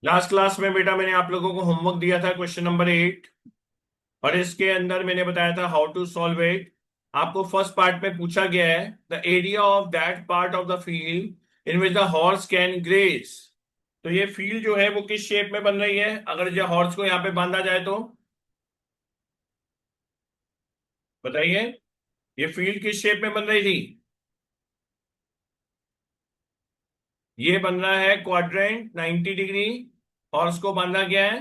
Last class में बेटा मैंने आप लोगों को होमवर्क दिया था क्वेश्चन नंबर 8। और इसके अंदर मैंने बताया था हाउ टू सॉल्व इट। आपको फर्स्ट पार्ट में पूछा गया है the area of that part of the field in which the horse can graze. तो ये फील्ड जो है वो किस शेप में बन रही है, अगर जो हॉर्स को यहाँ पे बांधा जाए तो बताइए। ये फील्ड किस शेप में बन रही थी? ये बन रहा है क्वाड्रेंट 90 डिग्री। हॉर्स को बांधा गया है।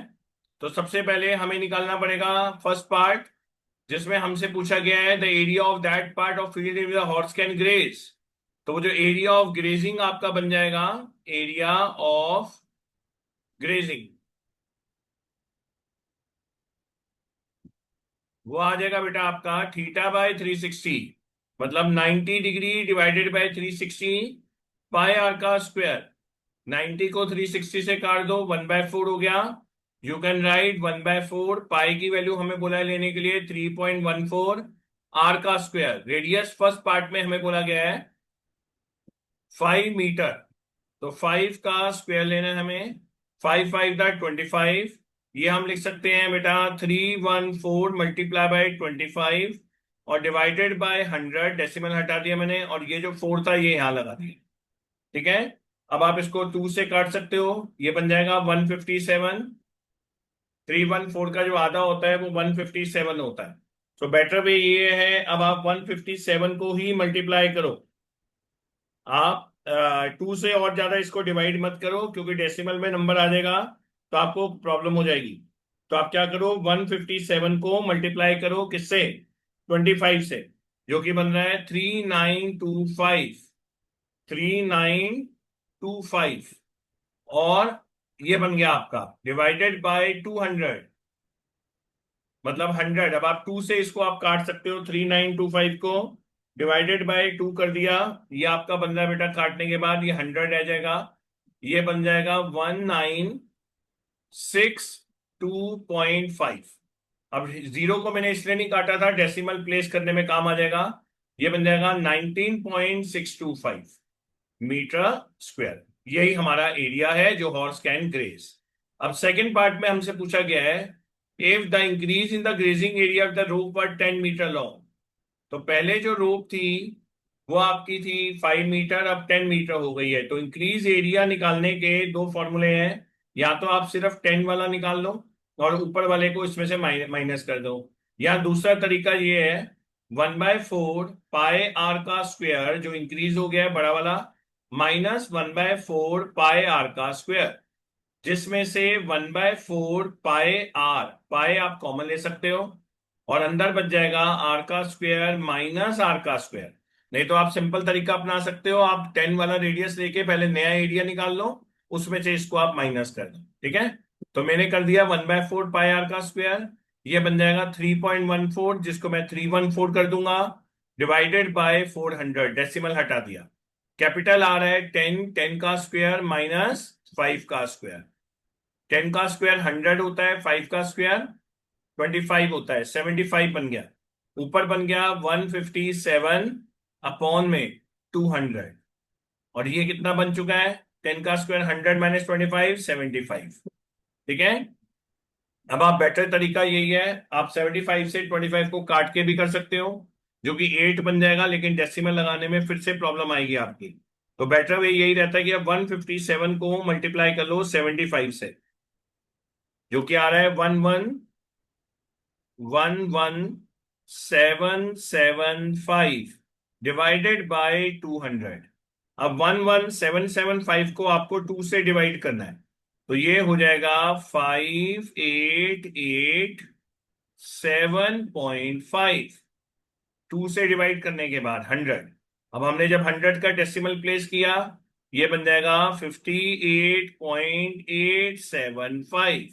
तो सबसे पहले हमें निकालना पड़ेगा फर्स्ट पार्ट, जिसमें हमसे पूछा गया है the area of that part of field in the horse can graze. तो वो जो एरिया ऑफ ग्रेजिंग आपका बन जाएगा, एरिया ऑफ ग्रेजिंग, वो आ जाएगा बेटा आपका θ/360। मतलब 90 degree divided by 360 pi r का स्क्वायर। 90 को 360 से काट दो, 1/4 हो गया। You can write 1/4। पाई की वैल्यू हमें बोला है लेने के लिए 3.14। आर का स्क्वायर, रेडियस फर्स्ट पार्ट में हमें बोला गया है 5 मीटर। तो 5 का स्क्वायर लेना है हमें। 5×5 = 25। ये हम लिख सकते हैं बेटा 314 मल्टीप्लाई बाय 25 और डिवाइडेड बाय 100। डेसिमल हटा दिया मैंने और ये जो 4 था ये यहां लगा दिया। ठीक है। अब आप इसको 2 से काट सकते हो, ये बन जाएगा 157। 314 का जो आधा होता है वो 157 होता है। तो बेटर वे ये है, अब आप 157 को ही मल्टीप्लाई करो। आप 2 से और ज्यादा इसको डिवाइड मत करो, क्योंकि डेसिमल में नंबर आ जाएगा तो आपको प्रॉब्लम हो जाएगी। तो आप क्या करो, 157 को मल्टीप्लाई करो किससे? 25 से, जो कि बन रहा है 3925। 3925। और ये बन गया आपका डिवाइडेड बाय 200, मतलब 100। अब आप 2 से इसको आप काट सकते हो, 3925 को डिवाइडेड बाय 2 कर दिया। ये आपका बन रहा है बेटा, काटने के बाद ये 100 रह जाएगा। ये बन जाएगा 1962.5। अब जीरो को मैंने इसलिए नहीं काटा था, डेसिमल प्लेस करने में काम आ जाएगा। ये बन जाएगा 19.625 मीटर स्क्वायर। यही हमारा एरिया है जो हॉर्स कैन ग्रेज। अब सेकंड पार्ट में हमसे पूछा गया है if the increase in the grazing area of the rope were 10 metre long. तो पहले जो रोप थी वो आपकी थी 5 मीटर, अब 10 मीटर हो गई है। तो इंक्रीज एरिया निकालने के दो फॉर्मूले हैं। या तो आप सिर्फ 10 वाला निकाल लो और ऊपर वाले को इसमें से माइनस कर दो, या दूसरा तरीका ये है 1/4 पाई आर का स्क्वायर, जो इंक्रीज हो गया है बड़ा वाला, माइनस 1/4 पाई आर का स्क्वायर, जिसमें से 1/4 पाई आर, पाई आप कॉमन ले सकते हो और अंदर बच जाएगा आर का स्क्वायर माइनस आर का स्क्वायर। नहीं तो आप सिंपल तरीका अपना सकते हो, आप 10 वाला रेडियस लेके पहले नया एरिया निकाल लो, उसमें से इसको आप माइनस कर दो। ठीक है। तो मैंने कर दिया 1/4 पाई आर का स्क्वायर। ये बन जाएगा 3.14, जिसको मैं 314 कर दूंगा, डिवाइडेड बाय 400। डेसिमल हटा दिया। कैपिटल आ रहा है 10, 10 का स्क्वायर माइनस 5 का स्क्वायर। 10 का स्क्वायर 100 होता है, 5 का स्क्वायर 25 होता है, 75 बन गया। ऊपर बन गया 157 अपॉन में 200। और ये कितना बन चुका है? 10 का स्क्वायर 100 माइनस 25, 75। ठीक है। अब आप बेटर तरीका यही है, आप 75 से 25 को काट के भी कर सकते हो, जो कि 8 बन जाएगा, लेकिन डेसिमल लगाने में फिर से प्रॉब्लम आएगी आपकी। तो बेटर वे यही रहता है कि आप 157 को मल्टीप्लाई कर लो 75 से, जो कि आ रहा है 111775 डिवाइडेड बाय 200। अब 11775 को आपको 2 से डिवाइड करना है, तो ये हो जाएगा 5887.5। 2 से डिवाइड करने के बाद 100। अब हमने जब 100 का डेसिमल प्लेस किया, ये बन जाएगा 58.875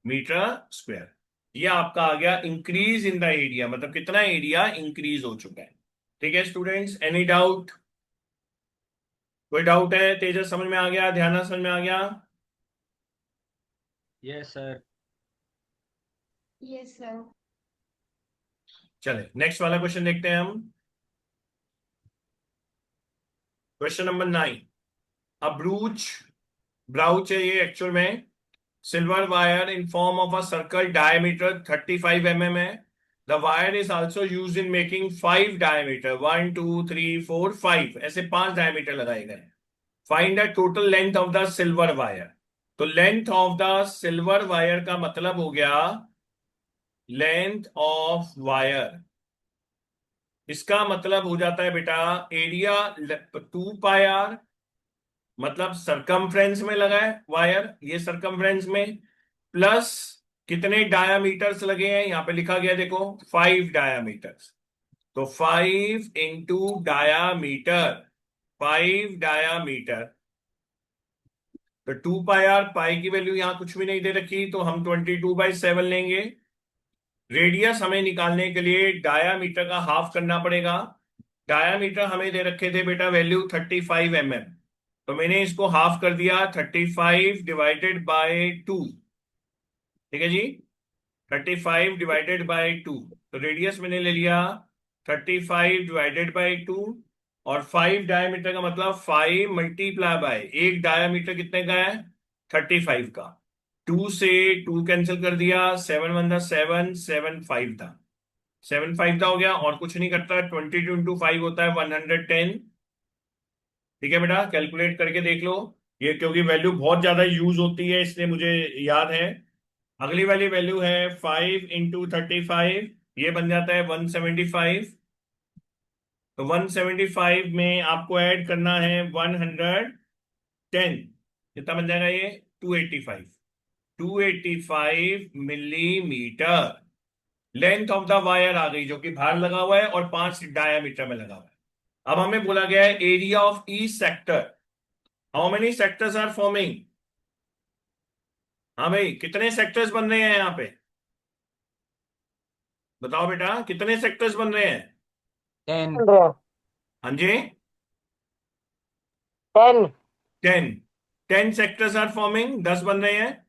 मीटर स्क्वायर। ये आपका आ गया इंक्रीज इन द एरिया, मतलब कितना एरिया इंक्रीज हो चुका है। ठीक है स्टूडेंट्स, एनी डाउट? कोई डाउट है? तेजस समझ में आ गया? ध्यान समझ में आ गया? Yes sir. Yes sir. चले नेक्स्ट वाला क्वेश्चन देखते हैं हम। Question number 9। अब ब्रूच, ब्राउच है ये एक्चुअल में, silver wire in form of a circle diameter 35 mm है. The wire is also used in making 5 diameter 1 2 3 4 5 ऐसे 5 diameter लगाए गए. Find the total length of the silver wire. तो length of the silver wire का मतलब हो गया length of wire. इसका मतलब हो जाता है बेटा एरिया 2 पाई आर, मतलब सरकमफ्रेंस में लगा है वायर, ये सरकमफ्रेंस में, प्लस कितने डायामीटर्स लगे हैं यहां पे लिखा गया देखो 5 डायामीटर्स. तो 5 इंटू डायामीटर, 5 डायामीटर. तो 2 पाई आर, पाई की वैल्यू यहां कुछ भी नहीं दे रखी तो हम 22/7 लेंगे. रेडियस हमें निकालने के लिए डायामीटर का हाफ करना पड़ेगा. डायामीटर हमें दे रखे थे बेटा वैल्यू 35 mm, तो मैंने इसको हाफ कर दिया 35/2. ठीक है जी, 35/2. तो रेडियस मैंने ले लिया 35/2, और 5 डायमीटर का मतलब 5 मल्टीप्लाई बाय, एक डायमीटर कितने का है 35 का. 2 से 2 कैंसिल कर दिया, 7 × 1 = 7, 7 × 5 था, 7 × 5 हो गया, और कुछ नहीं करता. 22 × 5 होता है 110. ठीक है बेटा, कैलकुलेट करके देख लो. ये क्योंकि वैल्यू बहुत ज्यादा यूज होती है इसलिए मुझे याद है. अगली वाली वैल्यू है 5 × 35, ये बन जाता है 175. तो 175 में आपको ऐड करना है 110, कितना बन जाएगा ये 285. 285 millimetre length of the wire आ गई, जो कि बाहर लगा हुआ है और 5 डायामीटर में लगा हुआ है. अब हमें बोला गया है area of each sector. How many sectors are forming. हाँ भाई, कितने सेक्टर्स बन रहे हैं यहाँ पे, बताओ बेटा कितने सेक्टर्स बन रहे हैं. 10. हाँ जी, 10. 10. 10 सेक्टर्स आर फॉर्मिंग, 10 बन रहे हैं.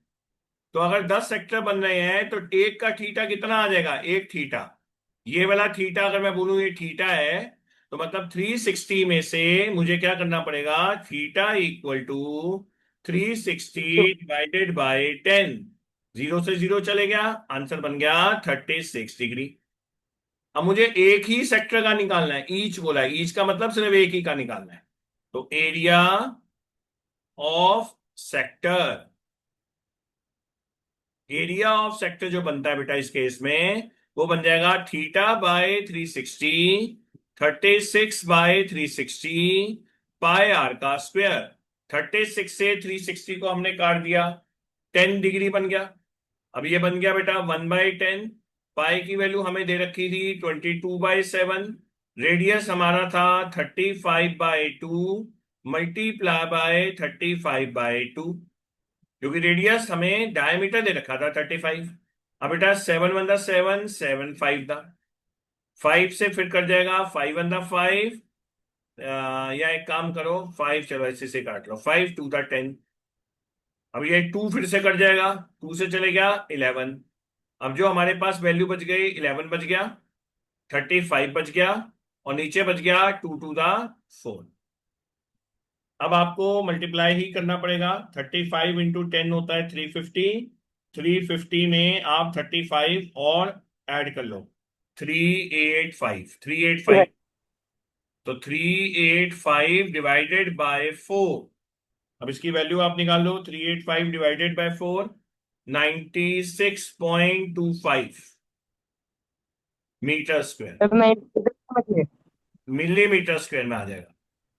तो अगर 10 सेक्टर बन रहे हैं तो एक का थीटा कितना आ जाएगा, एक थीटा. ये वाला थीटा अगर मैं बोलूं ये थीटा है, तो मतलब 360 में से मुझे क्या करना पड़ेगा, थीटा इक्वल टू 360/10. 0 से 0 चले गया, आंसर बन गया 36 डिग्री. अब मुझे एक ही सेक्टर का निकालना है, ईच बोला है, ईच का मतलब सिर्फ एक ही का निकालना है. तो area of sector, area of sector जो बनता है बेटा इस केस में, वो बन जाएगा θ/360, 36/360 πr का स्क्वायर. 36 से 360 को हमने काट दिया, 10 डिग्री बन गया. अब ये बन गया बेटा 1/10. पाई की वैल्यू हमें दे रखी थी 22/7. रेडियस हमारा था 35/2 मल्टीप्लाई बाय 35/2, क्योंकि रेडियस हमें डायमीटर दे रखा था 35. अब बेटा 7 × 1 = 7, 7 × 5 था, 5 से फिर कट जाएगा 5 × 5, या एक काम करो 5, चलो ऐसे से काट लो, 5 × 2 = 10. अब ये 2 फिर से कट जाएगा, 2 से चले गया 11. अब जो हमारे पास वैल्यू बच गई 11 बच गया, 35 बच गया, और नीचे बच गया 2 × 4. अब आपको मल्टीप्लाई ही करना पड़ेगा. 35 × 10 होता है 350. 350 में आप 35 और ऐड कर लो, 385. 385, तो 385/4. अब इसकी वैल्यू आप निकाल लो, 385/4, 96.25 मीटर स्क्वायर, मिलीमीटर स्क्वायर में आ जाएगा.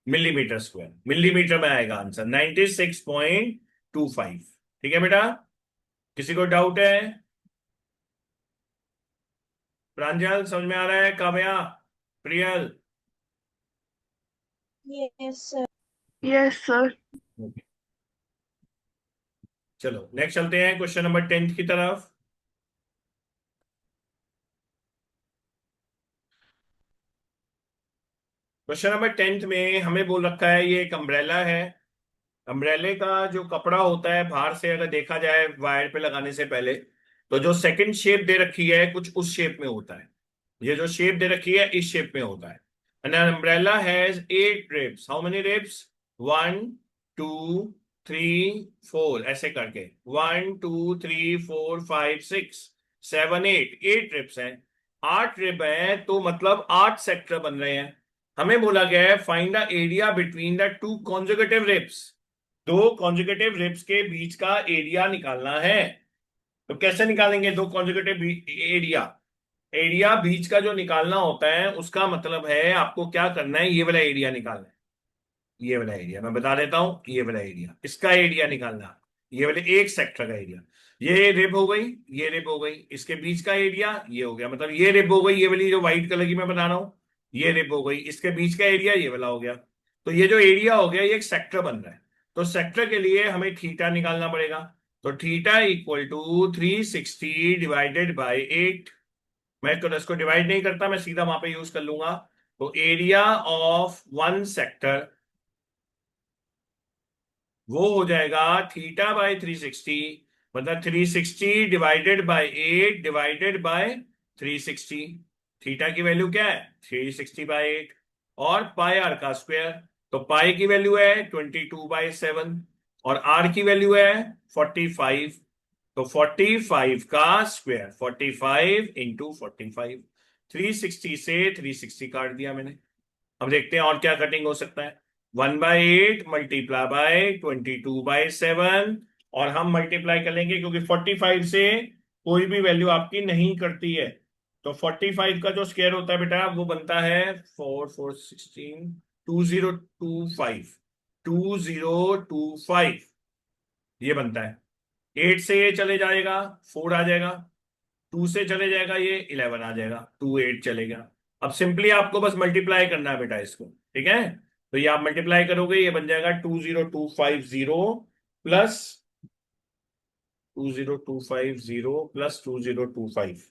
मिलीमीटर स्क्वायर, मिलीमीटर में आएगा आंसर 96.25. ठीक है बेटा, किसी को डाउट है. प्रांजल समझ में आ रहा है, Kavya, Priyal. Yes, sir. Yes, sir. चलो नेक्स्ट चलते हैं क्वेश्चन नंबर 10 की तरफ. क्वेश्चन नंबर 10 में हमें बोल रखा है ये एक अम्ब्रेला है. अम्ब्रेले का जो कपड़ा होता है बाहर से अगर देखा जाए वायर पे लगाने से पहले, तो जो सेकंड शेप दे रखी है कुछ उस शेप में होता है. ये जो शेप दे रखी है इस शेप में होता है. An umbrella has 8 ribs. How many ribs, 1 2 3 4 ऐसे करके 1 2 3 4 5 6 7 8 रिप्स हैं। 8 रिप है तो मतलब 8 सेक्टर बन रहे हैं। हमें बोला गया है find the area between the two conjugative ribs. दो कॉन्जुगेटिव रिप्स के बीच का एरिया निकालना है। तो कैसे निकालेंगे दो कॉन्जुगेटिव एरिया? एरिया बीच का जो निकालना होता है उसका मतलब है आपको क्या करना है, ये वाला एरिया निकालना है। ये वाला एरिया मैं बता देता हूं, ये वाला एरिया, इसका एरिया निकालना। ये वाले एक सेक्टर का एरिया। ये रिब हो गई, ये रिब हो गई, इसके बीच का एरिया ये हो गया, मतलब ये रिब हो गई, ये वाली जो व्हाइट कलर की मैं बता रहा हूं, ये रिब हो गई, इसके बीच का एरिया ये वाला हो गया। तो ये जो एरिया हो गया ये एक सेक्टर बन रहा है। तो सेक्टर के लिए हमें थीटा निकालना पड़ेगा। तो theta equal to 360 divided by 8। मैं तो इसको डिवाइड नहीं करता, मैं सीधा वहां पे यूज कर लूंगा। तो एरिया ऑफ वन सेक्टर वो हो जाएगा थीटा बाय 360, मतलब 360 divided by 8 divided by 360। Theta की वैल्यू क्या है 360/8। और पाई आर का स्क्वायर, तो पाई की वैल्यू है 22/7 और आर की वैल्यू है 45। तो 45 का स्क्वायर 45 इंटू 45। 360 से 360 काट दिया मैंने। अब देखते हैं और क्या कटिंग हो सकता है। 1/8 मल्टीप्लाई बाय 22/7 और हम मल्टीप्लाई करेंगे क्योंकि 45 से कोई भी वैल्यू आपकी नहीं करती है। तो 45 का जो स्क्वायर होता है बेटा वो बनता है 4 4 16 2025। 2025 ये बनता है। 8 से ये चले जाएगा 4 आ जाएगा, 2 से चले जाएगा ये 11 आ जाएगा, 2 8 चलेगा। अब सिंपली आपको बस मल्टीप्लाई करना है बेटा इसको, ठीक है। तो ये आप मल्टीप्लाई करोगे ये बन जाएगा 20250 प्लस 20250 प्लस 2025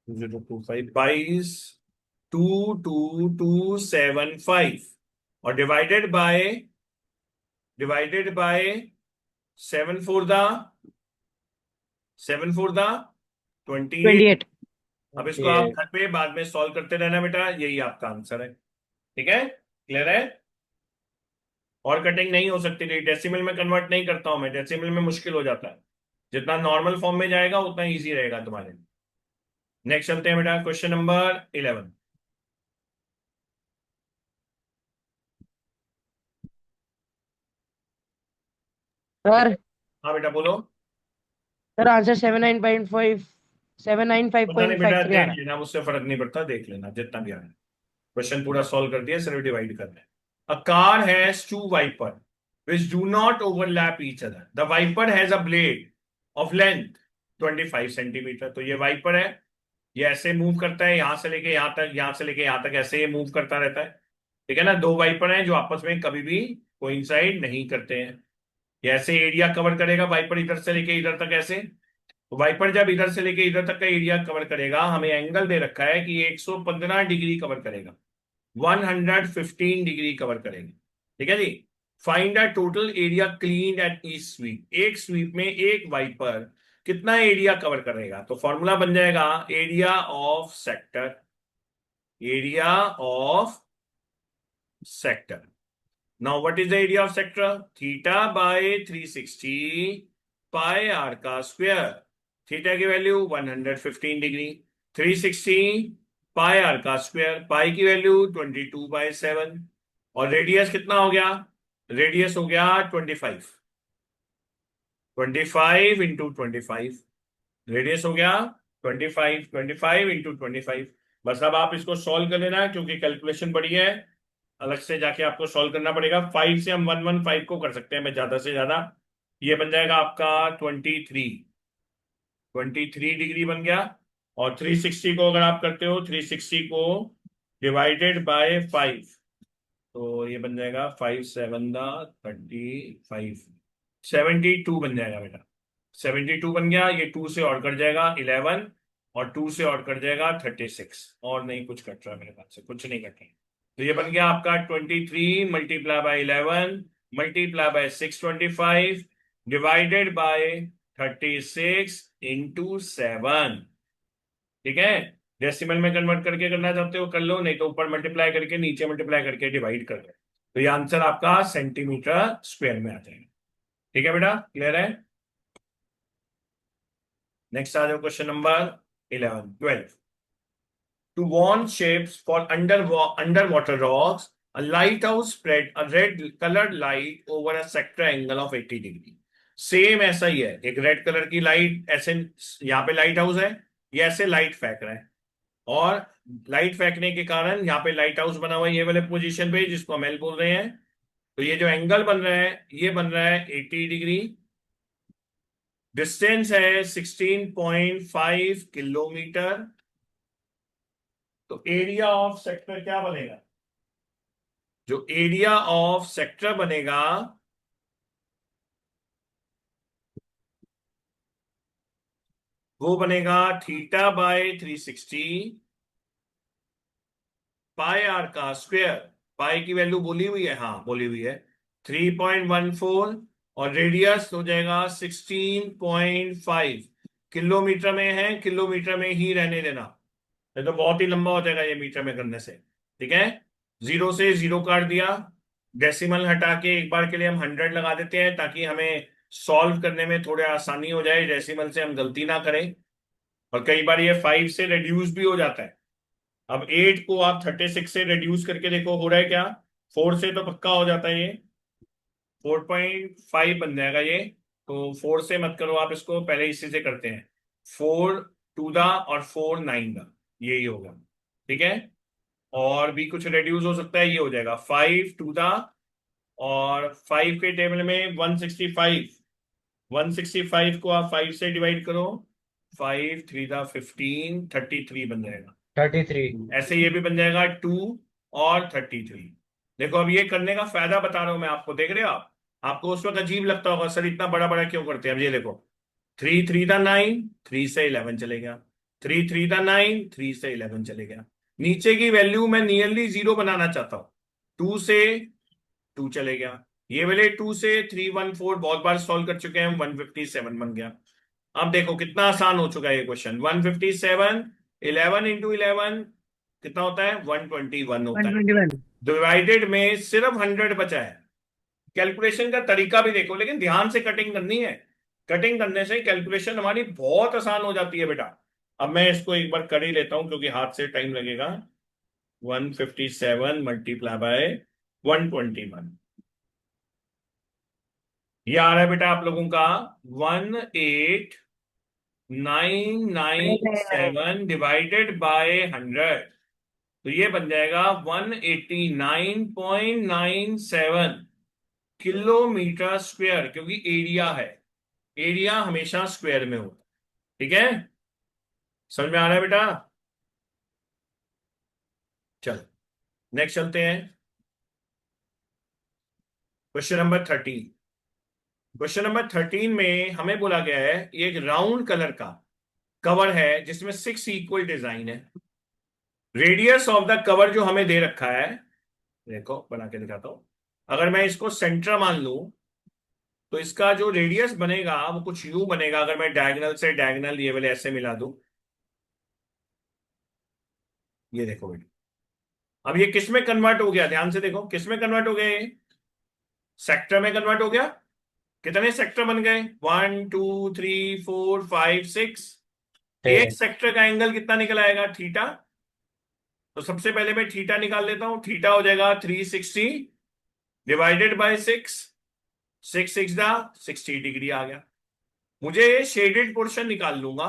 22 22275 और डिवाइडेड बाय 7 4 द 28। 28। अब इसको ओके। आप घर पे बाद में सॉल्व करते रहना बेटा, यही आपका आंसर है। ठीक है, क्लियर है। और कटिंग नहीं हो सकती, नहीं डेसिमल में कन्वर्ट नहीं करता हूं मैं, डेसिमल में मुश्किल हो जाता है। जितना नॉर्मल फॉर्म में जाएगा उतना इजी रहेगा तुम्हारे लिए। नेक्स्ट चलते हैं बेटा, क्वेश्चन नंबर 11। सर हाँ बेटा बोलो। सर आंसर 79.5 पता नहीं बेटा, 795.553 आ देख रहा है। लेना, मुझसे फर्क नहीं पड़ता, देख लेना जितना भी आ रहा है। क्वेश्चन पूरा सॉल्व कर दिया, सिर्फ डिवाइड करना है। A car has two wiper which do not overlap each other. The viper has a blade of length 25 centimetre. तो ये वाइपर है, ये ऐसे मूव करता है यहां से लेके यहां तक, यहां से लेके यहां तक, ऐसे ये मूव करता रहता है। ठीक है ना, दो वाइपर हैं जो आपस में कभी भी कोइंसाइड नहीं करते हैं। ये ऐसे एरिया कवर करेगा, वाइपर इधर से लेके इधर तक ऐसे। तो वाइपर जब इधर से लेके इधर तक का एरिया कवर करेगा, हमें एंगल दे रखा है कि 115 डिग्री कवर करेगा, 115 डिग्री कवर करेगा। ठीक है जी। Find the total area clean at each sweep. एक स्वीप में एक वाइपर कितना एरिया कवर करेगा? तो फॉर्मूला बन जाएगा area of sector, area of sector. Now what is the area of sector? Theta by 360 pi r का स्क्वायर। थीटा की वैल्यू 115 डिग्री, 360 पाई आर का स्क्वायर, पाई की वैल्यू 22/7 और रेडियस कितना हो गया? रेडियस हो गया 25। 25 इंटू 25 रेडियस हो गया 25, 25 इंटू 25। बस अब आप इसको सॉल्व कर लेना क्योंकि कैलकुलेशन बड़ी है, अलग से जाके आपको सॉल्व करना पड़ेगा। 5 से हम 115 को कर सकते हैं मैं ज्यादा से ज्यादा। ये बन जाएगा आपका 23 डिग्री बन गया। और 360 को अगर आप करते हो, 360 को डिवाइडेड बाय 5, तो ये बन जाएगा 5 7 35 72 बन जाएगा बेटा। 72 बन गया, ये 2 से और कट जाएगा 11 और 2 से और कट जाएगा 36। और नहीं कुछ कट रहा है मेरे पास से, कुछ नहीं कट रहा। तो ये बन गया आपका 23 multiply by 11 multiply by 625 divided by 36 into 7। ठीक है, डेसिमल में कन्वर्ट करके करना चाहते हो कर लो, नहीं तो ऊपर मल्टीप्लाई करके नीचे मल्टीप्लाई करके डिवाइड कर लो। तो ये आंसर आपका सेंटीमीटर स्क्वायर में आ जाएगा। ठीक है बेटा, क्लियर है? नेक्स्ट आ जाओ, question number 11 12। To warn ships for underwater rocks, a lighthouse spread a red colored light over a sector angle of 80 degree. Same ऐसा ही है, एक रेड कलर की लाइट ऐसे, यहाँ पे लाइट हाउस है, ये ऐसे लाइट फेंक रहा है, और लाइट फेंकने के कारण यहाँ पे लाइट हाउस बना हुआ है ये वाले पोजीशन पे, जिसको हम एल बोल रहे हैं। तो ये जो एंगल बन रहा है ये बन रहा है 80 डिग्री। डिस्टेंस है 16.5 किलोमीटर। तो एरिया ऑफ सेक्टर क्या बनेगा? जो एरिया ऑफ सेक्टर बनेगा वो बनेगा थीटा बाय 360 पाई आर का स्क्वायर। पाई की वैल्यू बोली हुई है, हाँ बोली हुई है 3.14, और रेडियस हो जाएगा 16.5। किलोमीटर में है, किलोमीटर में ही रहने देना, ये तो बहुत ही लंबा हो जाएगा ये मीटर में करने से। ठीक है, 0 से 0 काट दिया, डेसिमल हटा के एक बार के लिए हम 100 लगा देते हैं, ताकि हमें सॉल्व करने में थोड़ा आसानी हो जाए, डेसिमल से हम गलती ना करें। और कई बार ये 5 से रिड्यूस भी हो जाता है। अब 8 को आप 36 से रिड्यूस करके देखो हो रहा है क्या। 4 से तो पक्का हो जाता है ये, 4.5 बन जाएगा ये। तो 4 से मत करो आप इसको, पहले इसी से करते हैं। 4 टू दा और 4 9 दा, यही होगा। ठीक है, और भी कुछ रिड्यूस हो सकता है, ये हो जाएगा 5 टू दा, और 5 के टेबल में 165। 165 को आप 5 से डिवाइड करो, 5 3 दा 15, 33 बन जाएगा। 33। ऐसे ये भी बन जाएगा 2 और 33। देखो अब ये करने का फायदा बता रहा हूं मैं आपको, देख रहे हो आप? आपको उस वक्त अजीब लगता होगा, सर इतना बड़ा बड़ा क्यों करते हैं। अब ये देखो, 3 3 था 9, 3 से 11 चले गया, 3 3 था 9, 3 से 11 चले गया। नीचे की वैल्यू मैं नियरली 0 बनाना चाहता हूं, 2 से 2 चले गया। ये वाले 2 से 314 बहुत बार सॉल्व कर चुके हैं, 157 बन गया। अब देखो कितना आसान हो चुका है ये क्वेश्चन। 157, 11 × 11 कितना होता है? 121 होता है। 121। डिवाइडेड में सिर्फ 100 बचा है। कैलकुलेशन का तरीका भी देखो, लेकिन ध्यान से कटिंग करनी है। कटिंग करने से कैलकुलेशन हमारी बहुत आसान हो जाती है बेटा। अब मैं इसको एक बार कर ही लेता हूं, क्योंकि हाथ से टाइम लगेगा। 157 मल्टीप्लाई बाय 121, ये आ रहा है बेटा आप लोगों का 18997 डिवाइडेड बाय 100। तो ये बन जाएगा 189.97 किलोमीटर स्क्वायर, क्योंकि एरिया है, एरिया हमेशा स्क्वायर में होता है। ठीक है, समझ में आ रहा है बेटा? चलो नेक्स्ट चलते हैं, क्वेश्चन नंबर 13। क्वेश्चन नंबर 13 में हमें बोला गया है, ये एक राउंड कलर का कवर है जिसमें 6 इक्वल डिजाइन है। रेडियस ऑफ द कवर जो हमें दे रखा है, देखो बना के दिखाता हूं। अगर मैं इसको सेंटर मान लूं, तो इसका जो रेडियस बनेगा वो कुछ यूं बनेगा। अगर मैं डायगोनल से डायगोनल ये वाले ऐसे मिला दूं, ये देखो बेटा, अब ये किस में कन्वर्ट हो गया? ध्यान से देखो, किस में कन्वर्ट हो गया? ये सेक्टर में कन्वर्ट हो गया। कितने सेक्टर बन गए? 1 2 3 4 5 6। एक सेक्टर का एंगल कितना निकल आएगा? थीटा। तो सबसे पहले मैं थीटा निकाल लेता हूं। थीटा हो जाएगा 360 डिवाइडेड बाय 6। 6 6 दा 60 डिग्री आ गया। मुझे ये शेडेड पोर्शन निकाल लूंगा।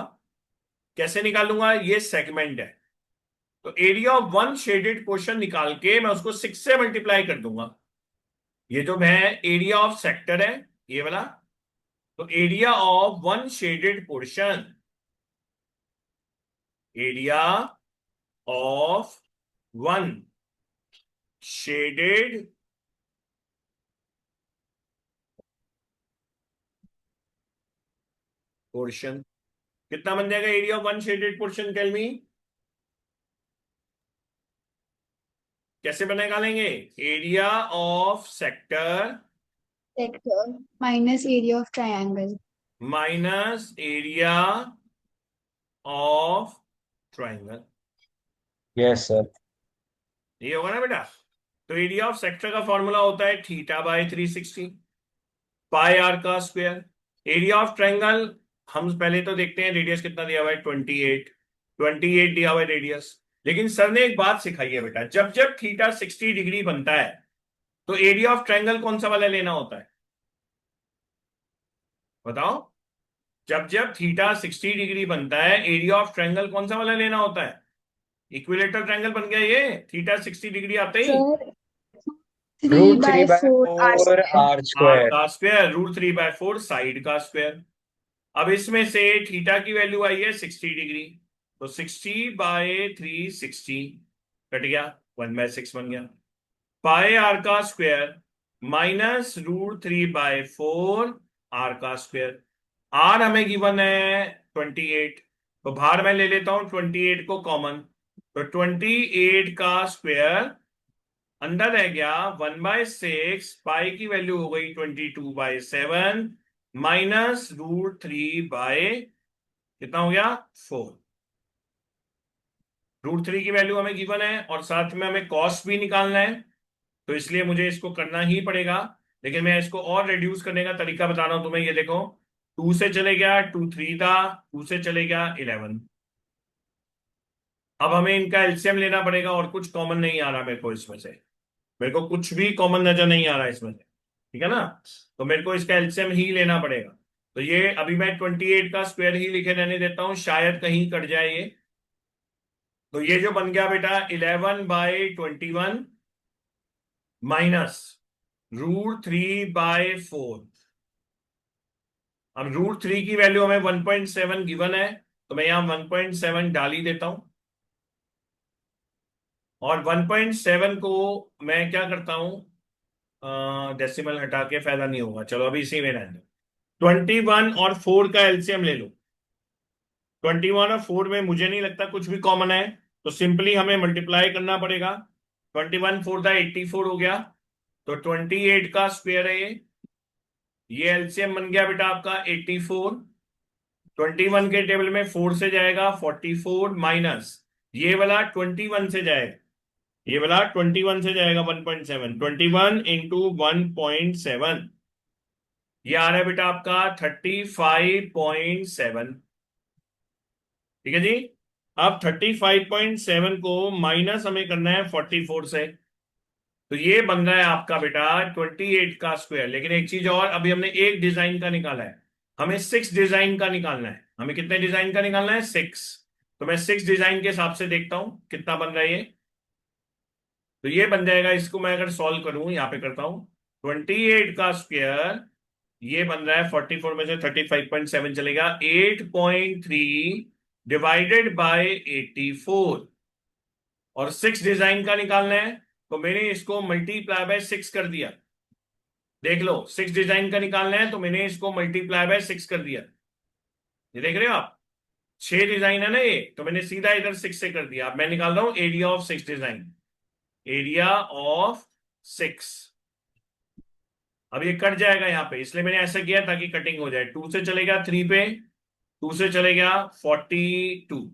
कैसे निकालूंगा? ये सेगमेंट है, तो area of one shaded portion निकाल के मैं उसको 6 से मल्टीप्लाई कर दूंगा। ये जो है एरिया ऑफ सेक्टर है, ये वाला। तो area of one shaded portion, area of one shaded portion कितना बन जाएगा? Area of one shaded portion, tell me. कैसे बने निकालेंगे? Area of sector Sector minus area of triangle. Minus area of triangle, yes sir. ये होगा ना बेटा? तो एरिया ऑफ सेक्टर का फॉर्मूला होता है थीटा बाय 360 पाई आर का स्क्वायर। एरिया ऑफ ट्रायंगल हम पहले तो देखते हैं रेडियस कितना दिया हुआ है 28 दिया हुआ है रेडियस। लेकिन सर ने एक बात सिखाई है बेटा, जब जब थीटा 60 डिग्री बनता है तो एरिया ऑफ ट्रायंगल कौन सा वाला लेना होता है, बताओ। जब जब थीटा 60 डिग्री बनता है एरिया ऑफ ट्रायंगल कौन सा वाला लेना होता है। इक्विलेटरल ट्रायंगल बन गया ये थीटा 60 डिग्री आते ही। Sir, 3 root by three by 4 r four square. R r square. का स्क्वायर √3/4 साइड का स्क्वायर। अब इसमें से थीटा की वैल्यू आई है 60 डिग्री, तो 60/360 कट गया, 1/6 बन गया। पाई आर का स्क्वायर माइनस √3/4 आर का स्क्वायर। आर हमें गिवन है 28, तो बाहर मैं ले लेता हूं 28 को कॉमन, तो 28 का स्क्वायर अंदर रह गया 1/6, पाई की वैल्यू हो गई 22/7 माइनस √3 कितना हो गया 4। √3 की वैल्यू हमें गिवन है और साथ में हमें कॉस्ट भी निकालना है, तो इसलिए मुझे इसको करना ही पड़ेगा। लेकिन मैं इसको और रिड्यूस करने का तरीका बता रहा हूं तुम्हें, ये देखो 2 से चले गया 2 3 था, 2 से चले गया 11। अब हमें इनका एलसीएम लेना पड़ेगा और कुछ कॉमन नहीं आ रहा मेरे को इसमें से, मेरे को कुछ भी कॉमन नजर नहीं आ रहा इसमें से, ठीक है ना। तो मेरे को इसका एलसीएम ही लेना पड़ेगा। तो ये अभी मैं 28 का स्क्वायर ही लिखे रहने देता हूं, शायद कहीं कट जाए ये। तो ये जो बन गया बेटा 11/21 माइनस √3/4। अब √3 की वैल्यू हमें 1.7 गिवन है, तो मैं यहां 1.7 डाल ही देता हूं। और 1.7 को मैं क्या करता हूं, डेसिमल हटा के फायदा नहीं होगा, चलो अभी इसी में रहने दो। 21 और 4 का एलसीएम ले लो। 21 और 4 में मुझे नहीं लगता कुछ भी कॉमन है, तो सिंपली हमें मल्टीप्लाई करना पड़ेगा। 21 4 84 हो गया, तो 28 का स्क्वायर है ये एलसीएम बन गया बेटा आपका 84। 21 के टेबल में 4 से जाएगा 44 माइनस ये वाला 21 से जाएगा, ये वाला 21 से जाएगा 1.7, 21 इंटू 1.7, ये आ रहा है बेटा आपका 35.7। ठीक है जी। अब 35.7 को माइनस हमें करना है 44 से, तो ये बन रहा है आपका बेटा 28 का स्क्वायर। लेकिन एक चीज और, अभी हमने एक डिजाइन का निकाला है, हमें 6 डिजाइन का निकालना है। हमें कितने डिजाइन का निकालना है 6। तो मैं 6 डिजाइन के हिसाब से देखता हूं कितना बन रहा है ये। तो ये बन जाएगा, इसको मैं अगर सॉल्व करूं यहां पे करता हूं 28 का स्क्वायर, ये बन रहा है 44 में से 35.7 चलेगा 8.3 डिवाइडेड बाय 84। और 6 डिजाइन का निकालना है, तो मैंने इसको मल्टीप्लाई बाय 6 कर दिया। देख लो 6 डिजाइन का निकालना है तो मैंने इसको मल्टीप्लाई बाय 6 कर दिया। ये देख रहे हो आप, 6 डिजाइन है ना ये, तो मैंने सीधा इधर 6 से कर दिया। अब मैं निकाल रहा हूं area of 6 design, area of 6। अब ये कट जाएगा यहाँ पे, इसलिए मैंने ऐसा किया ताकि कटिंग हो जाए। 2 से चलेगा 3 पे, 2 से चलेगा 42।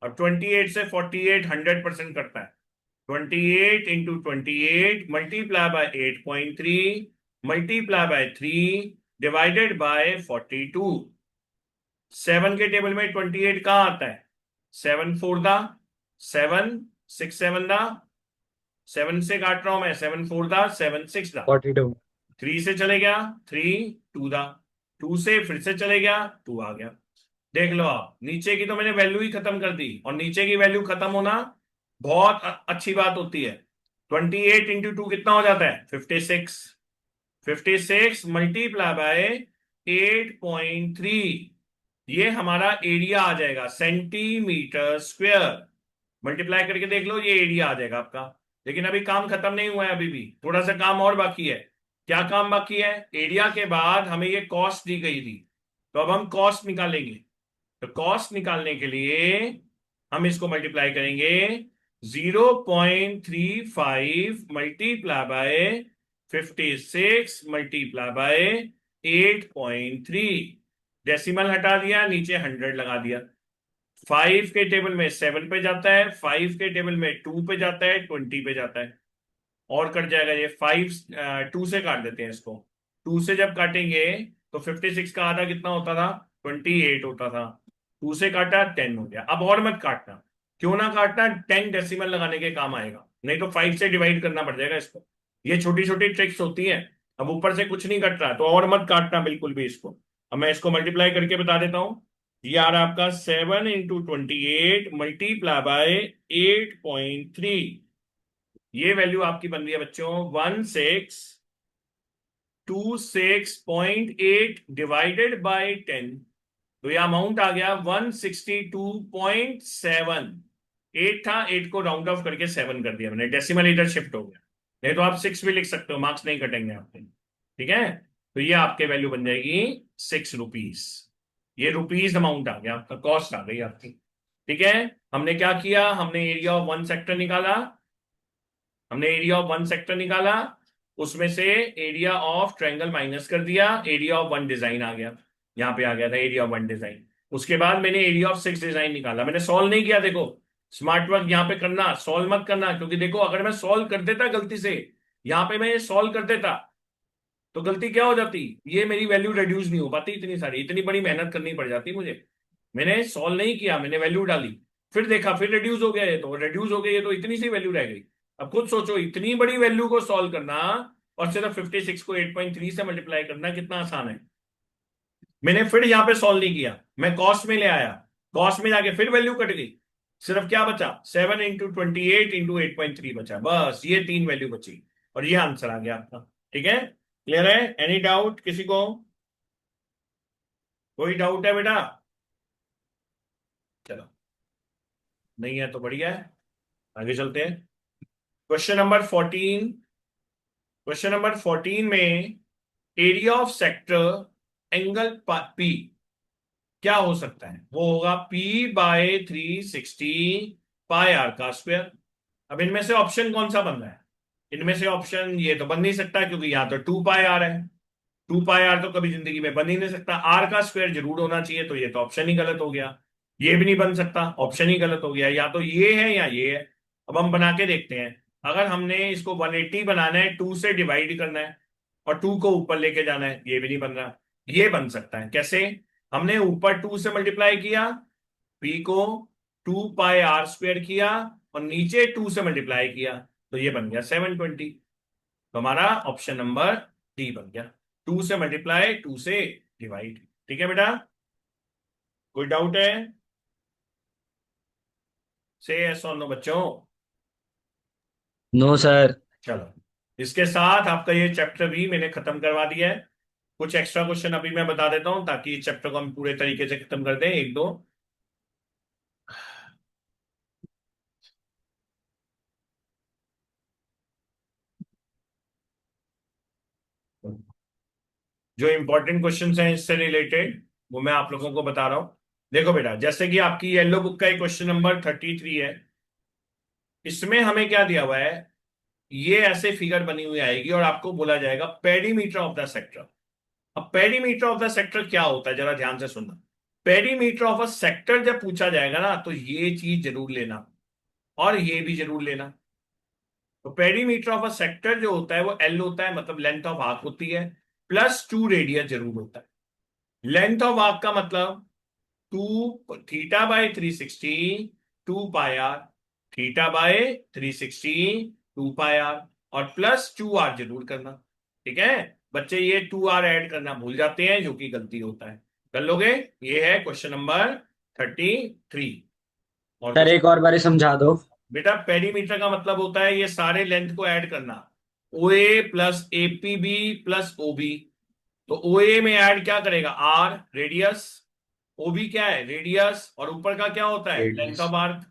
अब 28 से 48 100% करता है। 28 into 28 multiply by 8.3 multiply by 3 divided by 42। 7 के टेबल में 28 कहाँ आता है, 7 4 दा 7 6 7 दा 7 से काट रहा हूं मैं, 7 4 दा 7 6 दा 42। 3 से चले गया 3 2 दा 2 से फिर से चले गया 2 आ गया। देख लो आप, नीचे की तो मैंने वैल्यू ही खत्म कर दी, और नीचे की वैल्यू खत्म होना बहुत अच्छी बात होती है। 28 इंटू 2 कितना हो जाता है 56। 56 मल्टीप्लाई बाय 8.3, ये हमारा एरिया आ जाएगा सेंटीमीटर स्क्वायर। मल्टीप्लाई करके देख लो, ये एरिया आ जाएगा आपका। लेकिन अभी काम खत्म नहीं हुआ है, अभी भी थोड़ा सा काम और बाकी है। क्या काम बाकी है, एरिया के बाद हमें ये कॉस्ट दी गई थी, तो अब हम कॉस्ट निकालेंगे। तो कॉस्ट निकालने के लिए हम इसको मल्टीप्लाई करेंगे 0.35 multiply by 56 multiply by 8.3, decimal हटा दिया, नीचे 100 लगा दिया। 5 के टेबल में 7 पे जाता है, 5 के टेबल में 2 पे जाता है, 20 पे जाता है। और कट जाएगा ये 5 2 से काट देते हैं इसको। 2 से जब काटेंगे तो 56 का आधा कितना होता था, 28 होता था। 2 से काटा 10 हो गया। अब और मत काटना, क्यों ना काटना, 10 डेसिमल लगाने के काम आएगा, नहीं तो 5 से डिवाइड करना पड़ जाएगा इसको। ये छोटी छोटी ट्रिक्स होती है। अब ऊपर से कुछ नहीं कट रहा तो और मत काटना बिल्कुल भी इसको। अब मैं इसको मल्टीप्लाई करके बता देता हूं। ये आ रहा है आपका 7 × 28 मल्टीप्लाई बाय 8.3। ये वैल्यू आपकी बन रही है बच्चों 1626.8 डिवाइडेड बाय 10। तो ये अमाउंट आ गया 162.7। 8 था, 8 को राउंड ऑफ करके 7 कर दिया मैंने, डेसिमल इधर शिफ्ट हो गया। नहीं तो आप 6 भी लिख सकते हो, मार्क्स नहीं कटेंगे आपके। ठीक है, तो ये आपके वैल्यू बन जाएगी 6 रुपीज। ये रुपीज अमाउंट आ गया आपका, कॉस्ट आ गई आपकी। ठीक है, हमने क्या किया, हमने एरिया ऑफ वन सेक्टर निकाला। हमने एरिया ऑफ वन सेक्टर निकाला, उसमें से एरिया ऑफ ट्रायंगल माइनस कर दिया, एरिया ऑफ वन डिजाइन आ गया। यहाँ पे आ गया था एरिया ऑफ वन डिजाइन। उसके बाद मैंने एरिया ऑफ 6 डिजाइन निकाला। मैंने सॉल्व नहीं किया, देखो स्मार्ट वर्क यहाँ पे करना, सॉल्व मत करना, क्योंकि देखो अगर मैं सॉल्व कर देता गलती से, यहाँ पे मैं सॉल्व कर देता तो गलती क्या हो जाती, ये मेरी वैल्यू रिड्यूस नहीं हो पाती, इतनी सारी इतनी बड़ी मेहनत करनी पड़ जाती मुझे। मैंने सॉल्व नहीं किया, मैंने वैल्यू डाली, फिर देखा, फिर रिड्यूस हो गया, ये तो रिड्यूस हो गई, ये तो इतनी सी वैल्यू रह गई। अब खुद सोचो, इतनी बड़ी वैल्यू को सॉल्व करना और सिर्फ 56 को 8.3 से मल्टीप्लाई करना कितना आसान है। मैंने फिर यहां पे सॉल्व नहीं किया, मैं कॉस्ट में ले आया, कॉस्ट में जाके फिर वैल्यू कट गई, सिर्फ क्या बचा 7 × 28 × 8.3 बचा, बस ये 3 वैल्यू बची और ये आंसर आ गया आपका। ठीक है, क्लियर है? एनी डाउट किसी को? कोई डाउट है बेटा? चलो, नहीं है तो बढ़िया है, आगे चलते हैं। Question number 14। क्वेश्चन नंबर 14 में area of sector angle P क्या हो सकता है, वो होगा P/360 पाई आर का स्क्वायर। अब इनमें से ऑप्शन कौन सा बन रहा है? इनमें से ऑप्शन ये तो बन नहीं सकता, क्योंकि यहां तो 2πr है। 2πr तो कभी जिंदगी में बन ही नहीं सकता, आर का स्क्वायर जरूर होना चाहिए, तो ये तो ऑप्शन ही गलत हो गया। ये भी नहीं बन सकता, ऑप्शन ही गलत हो गया, या तो ये है या ये है। अब हम बना के देखते हैं। अगर हमने इसको 180 बनाना है, 2 से डिवाइड करना है और 2 को ऊपर लेके जाना है, ये भी नहीं बन रहा। ये बन सकता है कैसे? हमने ऊपर 2 से मल्टीप्लाई किया, पी को 2πr² किया और नीचे 2 से मल्टीप्लाई किया, तो ये बन गया 720। तो हमारा ऑप्शन नंबर डी बन गया, 2 से मल्टीप्लाई 2 से डिवाइड। ठीक है बेटा, कोई डाउट है? से यस और नो बच्चों। No sir. चलो, इसके साथ आपका ये चैप्टर भी मैंने खत्म करवा दिया है। कुछ एक्स्ट्रा क्वेश्चन अभी मैं बता देता हूं ताकि इस चैप्टर को हम पूरे तरीके से खत्म कर दें, एक दो। जो इंपॉर्टेंट क्वेश्चंस हैं इससे रिलेटेड वो मैं आप लोगों को बता रहा हूं। देखो बेटा, जैसे कि आपकी येलो बुक का एक क्वेश्चन नंबर 33 है, इसमें हमें क्या दिया हुआ है, ये ऐसे फिगर बनी हुई आएगी और आपको बोला जाएगा पेरीमीटर ऑफ द सेक्टर। अब पेरीमीटर ऑफ द सेक्टर क्या होता है, जरा ध्यान से सुनना। पेरीमीटर ऑफ अ सेक्टर जब पूछा जाएगा ना, तो ये चीज जरूर लेना और ये भी जरूर लेना। तो पेरीमीटर ऑफ अ सेक्टर जो होता है वो एल होता है, मतलब लेंथ ऑफ आर्क होती है, +2 रेडियस जरूर होता है। लेंथ ऑफ आर्क का मतलब 2θ/360 2πr, θ/360 2πr और +2r जरूर करना। ठीक है बच्चे, ये 2r ऐड करना भूल जाते हैं, जो कि गलती होता है। कर लोगे? ये है क्वेश्चन नंबर 33। और सर एक और बारी समझा दो। बेटा, पेरीमीटर का मतलब होता है ये सारे लेंथ को ऐड करना, OA plus APB plus OB। तो OA में ऐड क्या करेगा, R रेडियस, OB क्या है, रेडियस, और ऊपर का क्या होता है, लेंथ ऑफ आर्क।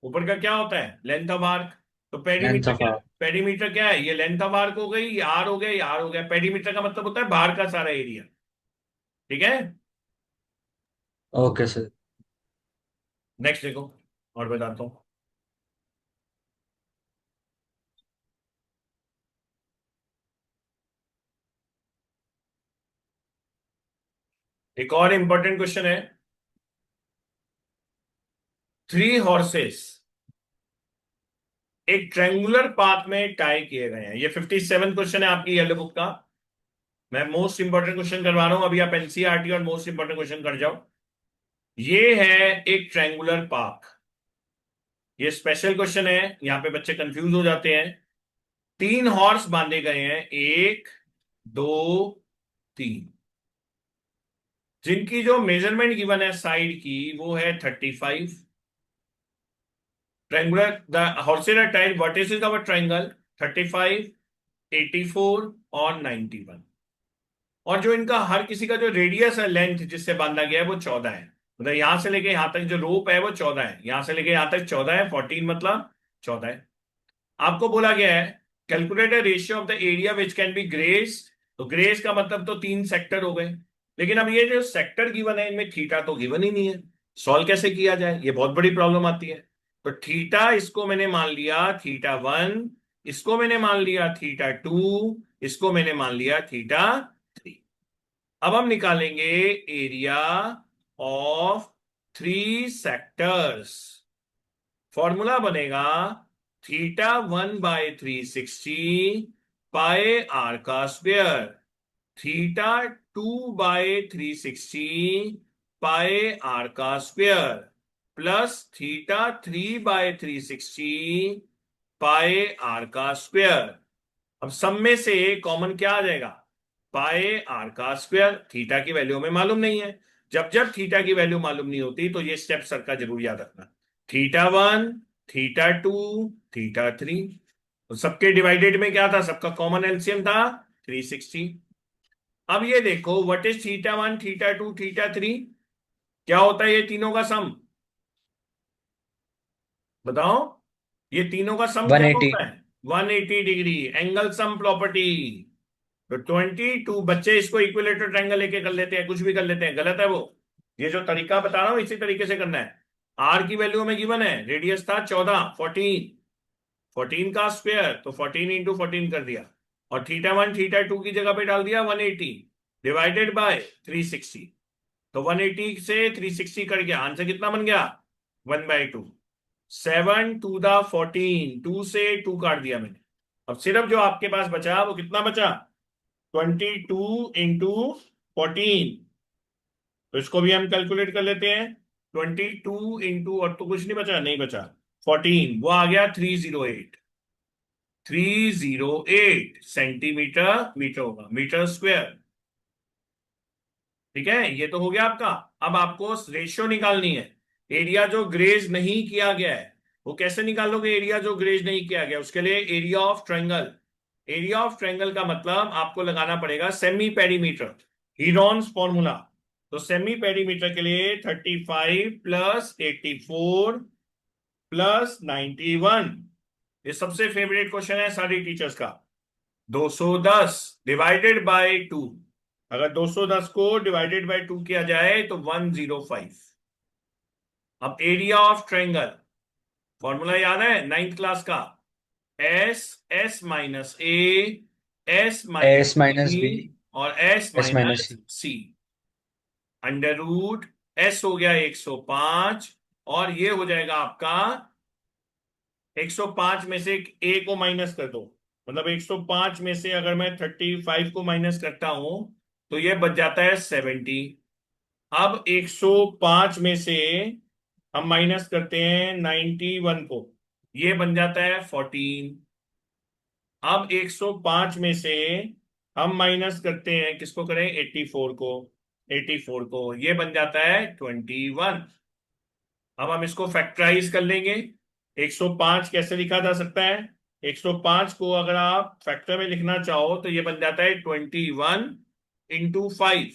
ऊपर का क्या होता है, लेंथ ऑफ आर्क। तो लेंथ पेरीमीटर ऑफ क्या, आर्क। पेरीमीटर क्या है, ये लेंथ ऑफ आर्क हो गई, ये R हो गया, ये R हो गया। पेरीमीटर का मतलब होता है बाहर का सारा एरिया। ठीक है, ओके सर। नेक्स्ट देखो और बताता हूं। एक और इंपॉर्टेंट क्वेश्चन है। 3 horses एक ट्रायंगुलर पाथ में टाई किए गए हैं। ये 57 क्वेश्चन है आपकी येलो बुक का। मैं मोस्ट इंपॉर्टेंट क्वेश्चन करवा रहा हूं, अभी आप एनसीईआरटी और मोस्ट इंपॉर्टेंट क्वेश्चन कर जाओ। ये है एक ट्रायंगुलर पाथ। ये स्पेशल क्वेश्चन है, यहां पे बच्चे कंफ्यूज हो जाते हैं। 3 हॉर्स बांधे गए हैं, 1 2 3, जिनकी जो मेजरमेंट गिवन है साइड की वो है 35। Triangular the horses are tied vertices of a triangle 35, 84 और 91। और जो इनका हर किसी का जो रेडियस है, लेंथ जिससे बांधा गया है वो 14 है। मतलब यहां से लेके यहां तक जो रोप है वो 14 है, यहां से लेके यहां तक 14 है, 14 मतलब 14 है। आपको बोला गया है calculate the ratio of the area which can be grace. तो ग्रेस का मतलब तो 3 सेक्टर हो गए। लेकिन अब ये जो सेक्टर गिवन है इनमें थीटा तो गिवन ही नहीं है, सॉल्व कैसे किया जाए, ये बहुत बड़ी प्रॉब्लम आती है। तो थीटा इसको मैंने मान लिया थीटा 1, इसको मैंने मान लिया थीटा 2, इसको मैंने मान लिया थीटा 3। अब हम निकालेंगे एरिया ऑफ 3 सेक्टर्स। फॉर्मूला बनेगा θ1/360 पाई आर का स्क्वेयर, θ2/360 पाई आर का स्क्वेयर, प्लस θ3/360 पाई आर का स्क्वेयर। अब सब में से कॉमन क्या आ जाएगा, पाई आर का स्क्वेयर। थीटा की वैल्यू हमें मालूम नहीं है, जब जब थीटा की वैल्यू मालूम नहीं होती तो ये स्टेप सर का जरूर याद रखना। θ1, θ2, θ3, तो सबके डिवाइडेड में क्या था, सबका कॉमन एलसीएम था 360। अब ये देखो व्हाट इज θ1, θ2, θ3, क्या होता है ये तीनों का सम, बताओ। ये तीनों का सम क्या 180। होता है, 180 डिग्री एंगल सम प्रॉपर्टी। तो 22, बच्चे इसको इक्विलेटरल ट्रायंगल लेके कर लेते हैं, कुछ भी कर लेते हैं, गलत है वो। ये जो तरीका बता रहा हूं इसी तरीके से करना है। आर की वैल्यू में गिवन है, रेडियस था 14, 14, 14 का स्क्वायर तो 14 इंटू 14 कर दिया, और θ1 θ2 की जगह पे डाल दिया 180 डिवाइडेड बाय 360। तो 180 से 360 कट गया, आंसर कितना बन गया 1/2। 7 to the 14, 2 से 2 काट दिया मैंने। अब सिर्फ जो आपके पास बचा वो कितना बचा, 22 इंटू 14। तो इसको भी हम कैलकुलेट कर लेते हैं। 22 इंटू, और तो कुछ नहीं बचा, नहीं बचा, 14, वो आ गया 308। 308 सेंटीमीटर, मीटर होगा, मीटर स्क्वायर। ठीक है, ये तो हो गया आपका। अब आपको रेशियो निकालनी है, एरिया जो ग्रेज नहीं किया गया है वो कैसे निकालोगे, एरिया जो ग्रेज नहीं किया गया उसके लिए area of triangle. Area of triangle का मतलब आपको लगाना पड़ेगा सेमी पेरीमीटर, हीरॉन्स फॉर्मूला। तो सेमी पेरीमीटर के लिए 35 प्लस 84 प्लस 91, ये सबसे फेवरेट क्वेश्चन है सारी टीचर्स का। 210 डिवाइडेड बाय 2, अगर 210 को डिवाइडेड बाय 2 किया जाए तो 105। अब एरिया ऑफ ट्रायंगल, फॉर्मूला याद है 9th क्लास का, S, S minus A, S minus S minus B B, और S S minus minus C. C. Under root S हो गया 105, और ये हो जाएगा आपका 105 में से ए को माइनस कर दो, मतलब 105 में से अगर मैं 35 को माइनस करता हूं तो ये बच जाता है 70। अब 105 में से हम माइनस करते हैं 91 को, ये बन जाता है 14। अब 105 में से हम माइनस करते हैं, किसको करें, 84 को, 84 को, ये बन जाता है 21। अब हम इसको फैक्टराइज कर लेंगे। 105 कैसे लिखा जा सकता है, 105 को अगर आप फैक्टर में लिखना चाहो तो ये बन जाता है 21 इंटू 5,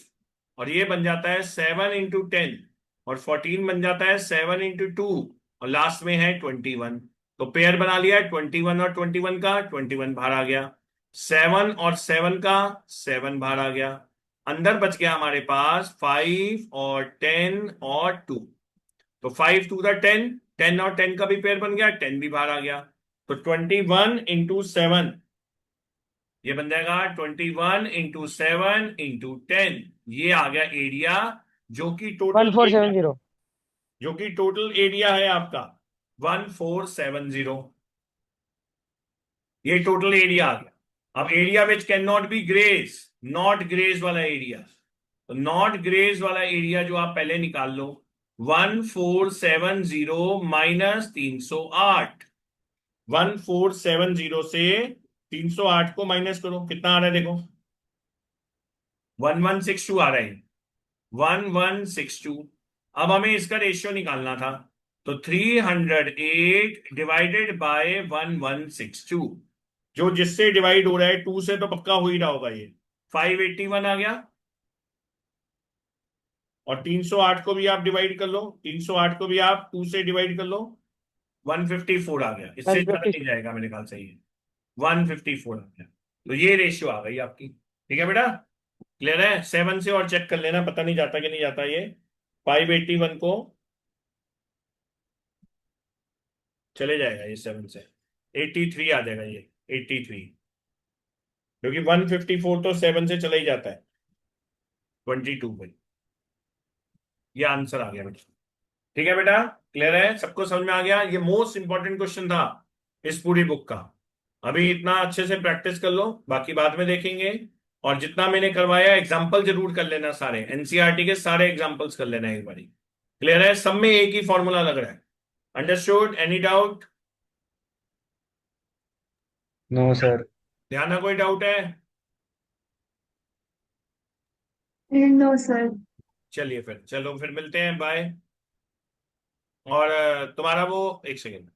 और ये बन जाता है 7 इंटू 10, और 14 बन जाता है 7 इंटू 2, और लास्ट में है 21। तो पेयर बना लिया है 21 और 21 का, 21 बाहर आ गया, 7 और 7 का, 7 बाहर आ गया। अंदर बच गया हमारे पास 5 और 10 और 2। तो 5 टू द 10, 10 और 10 का भी पेयर बन गया, 10 भी बाहर आ गया। तो 21 इंटू 7, ये बन जाएगा 21 इंटू 7 इंटू 10, ये आ गया एरिया, जो कि टोटल एरिया, 1470। जो कि टोटल एरिया है आपका 1470। ये टोटल एरिया आ गया। अब area which can not be graze, not graze वाला एरिया, तो नॉट ग्रेज वाला एरिया जो आप पहले निकाल लो, 1470 माइनस 308। 1470 से 308 को माइनस करो, कितना आ रहा है देखो, 1162 आ रहा है, 1162। अब हमें इसका रेशियो निकालना था, तो 308 डिवाइडेड बाय 1162, जो जिससे डिवाइड हो रहा है 2 से तो पक्का हो ही रहा होगा, ये 581 आ गया। और 308 को भी आप डिवाइड कर लो, 308 को भी आप 2 से डिवाइड कर लो, 154 आ गया, इससे ज्यादा 150। नहीं जाएगा मेरे ख्याल से, ये 154 आ गया। तो ये रेशियो आ गई आपकी, ठीक है बेटा, क्लियर है। 7 से और चेक कर लेना, पता नहीं जाता कि नहीं जाता ये, 581 को चले जाएगा ये 7 से, 83 आ जाएगा ये, 83, क्योंकि 154 तो 7 से चला ही जाता है, 22 भाई, ये आंसर आ गया बेटा। ठीक है बेटा, क्लियर है, सबको समझ में आ गया। ये मोस्ट इंपॉर्टेंट क्वेश्चन था इस पूरी बुक का। अभी इतना अच्छे से प्रैक्टिस कर लो, बाकी बाद में देखेंगे। और जितना मैंने करवाया एग्जाम्पल जरूर कर लेना, सारे एनसीईआरटी के सारे एग्जाम्पल्स कर लेना एक बारी, क्लियर है, सब में एक ही फॉर्मूला लग रहा है। Understood, any doubt? No sir. ध्यान ना, कोई डाउट है? No, sir. चलिए फिर, चलो फिर मिलते हैं, बाय। और तुम्हारा वो, एक सेकेंड,